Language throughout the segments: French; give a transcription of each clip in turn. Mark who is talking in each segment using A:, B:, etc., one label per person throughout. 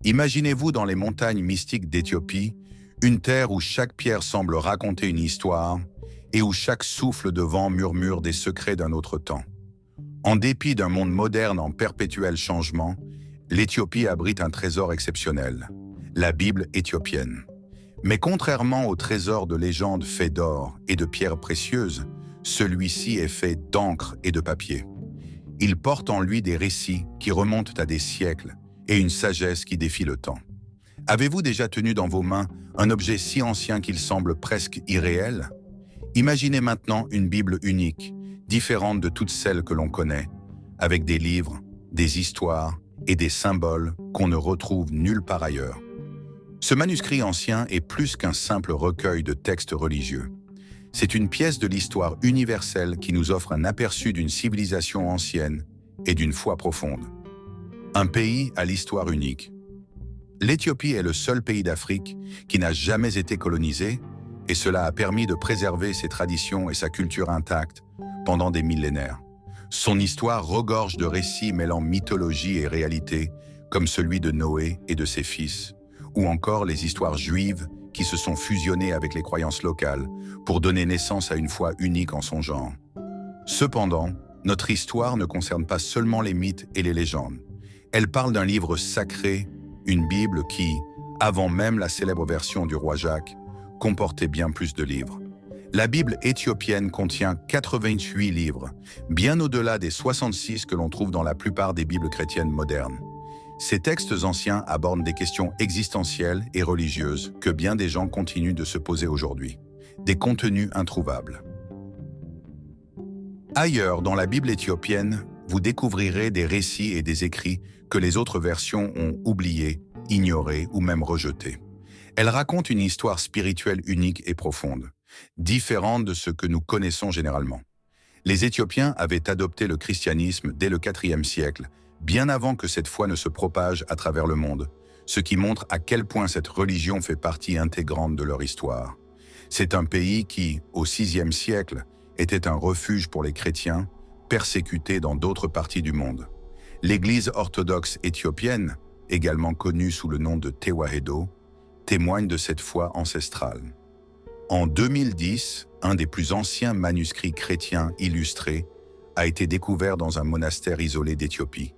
A: Imaginez-vous dans les montagnes mystiques d'Éthiopie, une terre où chaque pierre semble raconter une histoire et où chaque souffle de vent murmure des secrets d'un autre temps. En dépit d'un monde moderne en perpétuel changement, l'Éthiopie abrite un trésor exceptionnel, la Bible éthiopienne. Mais contrairement au trésor de légendes faits d'or et de pierres précieuses, celui-ci est fait d'encre et de papier. Il porte en lui des récits qui remontent à des siècles et une sagesse qui défie le temps. Avez-vous déjà tenu dans vos mains un objet si ancien qu'il semble presque irréel? Imaginez maintenant une Bible unique, différente de toutes celles que l'on connaît, avec des livres, des histoires et des symboles qu'on ne retrouve nulle part ailleurs. Ce manuscrit ancien est plus qu'un simple recueil de textes religieux. C'est une pièce de l'histoire universelle qui nous offre un aperçu d'une civilisation ancienne et d'une foi profonde. Un pays à l'histoire unique. L'Éthiopie est le seul pays d'Afrique qui n'a jamais été colonisé, et cela a permis de préserver ses traditions et sa culture intacte pendant des millénaires. Son histoire regorge de récits mêlant mythologie et réalité, comme celui de Noé et de ses fils, ou encore les histoires juives qui se sont fusionnées avec les croyances locales pour donner naissance à une foi unique en son genre. Cependant, notre histoire ne concerne pas seulement les mythes et les légendes. Elle parle d'un livre sacré, une Bible qui, avant même la célèbre version du roi Jacques, comportait bien plus de livres. La Bible éthiopienne contient 88 livres, bien au-delà des 66 que l'on trouve dans la plupart des Bibles chrétiennes modernes. Ces textes anciens abordent des questions existentielles et religieuses que bien des gens continuent de se poser aujourd'hui. Des contenus introuvables. Ailleurs, dans la Bible éthiopienne, vous découvrirez des récits et des écrits que les autres versions ont oubliés, ignorés ou même rejetés. Elle raconte une histoire spirituelle unique et profonde, différente de ce que nous connaissons généralement. Les Éthiopiens avaient adopté le christianisme dès le IVe siècle, bien avant que cette foi ne se propage à travers le monde, ce qui montre à quel point cette religion fait partie intégrante de leur histoire. C'est un pays qui, au VIe siècle, était un refuge pour les chrétiens, persécutés dans d'autres parties du monde. L'Église orthodoxe éthiopienne, également connue sous le nom de Tewahedo, témoigne de cette foi ancestrale. En 2010, un des plus anciens manuscrits chrétiens illustrés a été découvert dans un monastère isolé d'Éthiopie,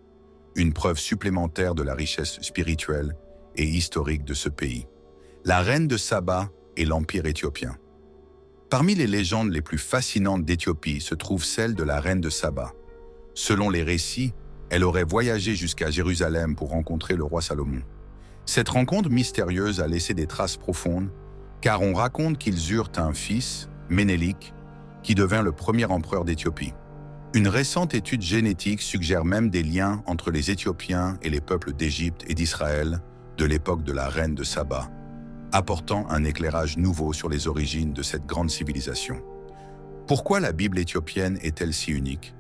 A: une preuve supplémentaire de la richesse spirituelle et historique de ce pays. La reine de Saba et l'Empire éthiopien. Parmi les légendes les plus fascinantes d'Éthiopie se trouve celle de la reine de Saba. Selon les récits, elle aurait voyagé jusqu'à Jérusalem pour rencontrer le roi Salomon. Cette rencontre mystérieuse a laissé des traces profondes, car on raconte qu'ils eurent un fils, Ménélik, qui devint le premier empereur d'Éthiopie. Une récente étude génétique suggère même des liens entre les Éthiopiens et les peuples d'Égypte et d'Israël de l'époque de la reine de Saba, apportant un éclairage nouveau sur les origines de cette grande civilisation. Pourquoi la Bible éthiopienne est-elle si unique?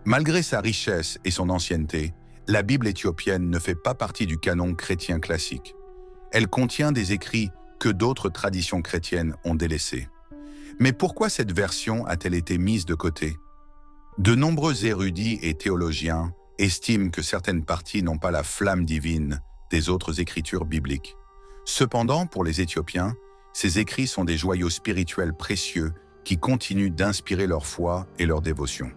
A: Malgré sa richesse et son ancienneté, la Bible éthiopienne ne fait pas partie du canon chrétien classique. Elle contient des écrits que d'autres traditions chrétiennes ont délaissés. Mais pourquoi cette version a-t-elle été mise de côté? De nombreux érudits et théologiens estiment que certaines parties n'ont pas la flamme divine des autres écritures bibliques. Cependant, pour les Éthiopiens, ces écrits sont des joyaux spirituels précieux qui continuent d'inspirer leur foi et leur dévotion.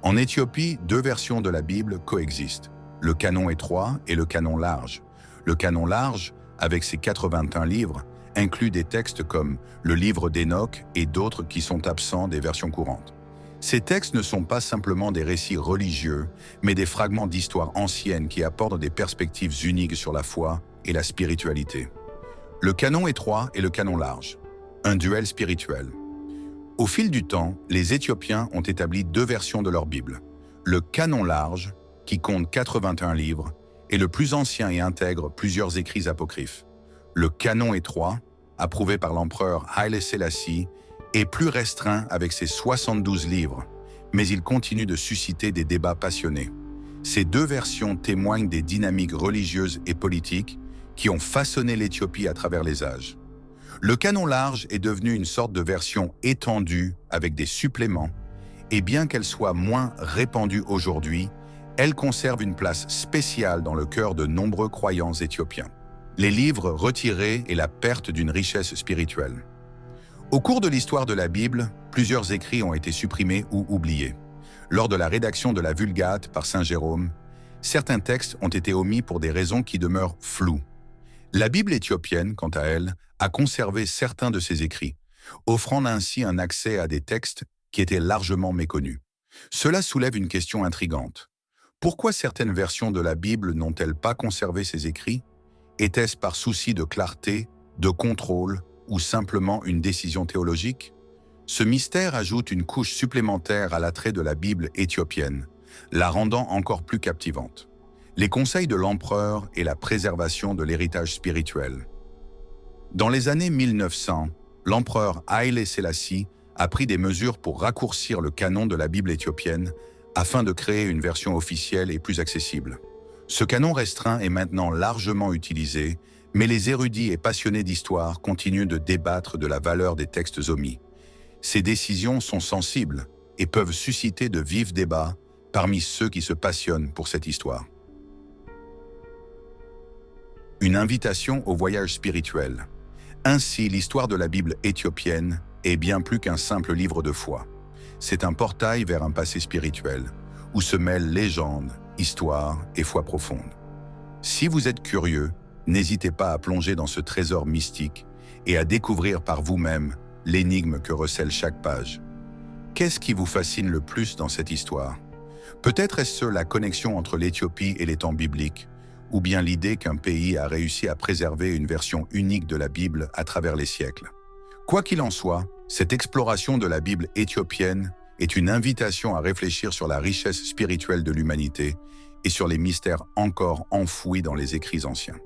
A: En Éthiopie, deux versions de la Bible coexistent, le canon étroit et le canon large. Le canon large, avec ses 81 livres, inclut des textes comme le livre d'Enoch et d'autres qui sont absents des versions courantes. Ces textes ne sont pas simplement des récits religieux, mais des fragments d'histoire ancienne qui apportent des perspectives uniques sur la foi et la spiritualité. Le canon étroit et le canon large, un duel spirituel. Au fil du temps, les Éthiopiens ont établi deux versions de leur Bible. Le canon large, qui compte 81 livres, est le plus ancien et intègre plusieurs écrits apocryphes. Le canon étroit, approuvé par l'empereur Haïlé Sélassie, est plus restreint avec ses 72 livres, mais il continue de susciter des débats passionnés. Ces deux versions témoignent des dynamiques religieuses et politiques qui ont façonné l'Éthiopie à travers les âges. Le canon large est devenu une sorte de version étendue avec des suppléments, et bien qu'elle soit moins répandue aujourd'hui, Elle conserve une place spéciale dans le cœur de nombreux croyants éthiopiens. Les livres retirés et la perte d'une richesse spirituelle. Au cours de l'histoire de la Bible, plusieurs écrits ont été supprimés ou oubliés. Lors de la rédaction de la Vulgate par Saint Jérôme, certains textes ont été omis pour des raisons qui demeurent floues. La Bible éthiopienne, quant à elle, a conservé certains de ses écrits, offrant ainsi un accès à des textes qui étaient largement méconnus. Cela soulève une question intrigante. Pourquoi certaines versions de la Bible n'ont-elles pas conservé ces écrits? Était-ce par souci de clarté, de contrôle ou simplement une décision théologique? Ce mystère ajoute une couche supplémentaire à l'attrait de la Bible éthiopienne, la rendant encore plus captivante. Les conseils de l'empereur et la préservation de l'héritage spirituel. Dans les années 1900, l'empereur Haïlé Sélassie a pris des mesures pour raccourcir le canon de la Bible éthiopienne afin de créer une version officielle et plus accessible. Ce canon restreint est maintenant largement utilisé, mais les érudits et passionnés d'histoire continuent de débattre de la valeur des textes omis. Ces décisions sont sensibles et peuvent susciter de vifs débats parmi ceux qui se passionnent pour cette histoire. Une invitation au voyage spirituel. Ainsi, l'histoire de la Bible éthiopienne est bien plus qu'un simple livre de foi. C'est un portail vers un passé spirituel, où se mêlent légende, histoire et foi profonde. Si vous êtes curieux, n'hésitez pas à plonger dans ce trésor mystique et à découvrir par vous-même l'énigme que recèle chaque page. Qu'est-ce qui vous fascine le plus dans cette histoire? Peut-être est-ce la connexion entre l'Éthiopie et les temps bibliques, ou bien l'idée qu'un pays a réussi à préserver une version unique de la Bible à travers les siècles. Quoi qu'il en soit, cette exploration de la Bible éthiopienne est une invitation à réfléchir sur la richesse spirituelle de l'humanité et sur les mystères encore enfouis dans les écrits anciens.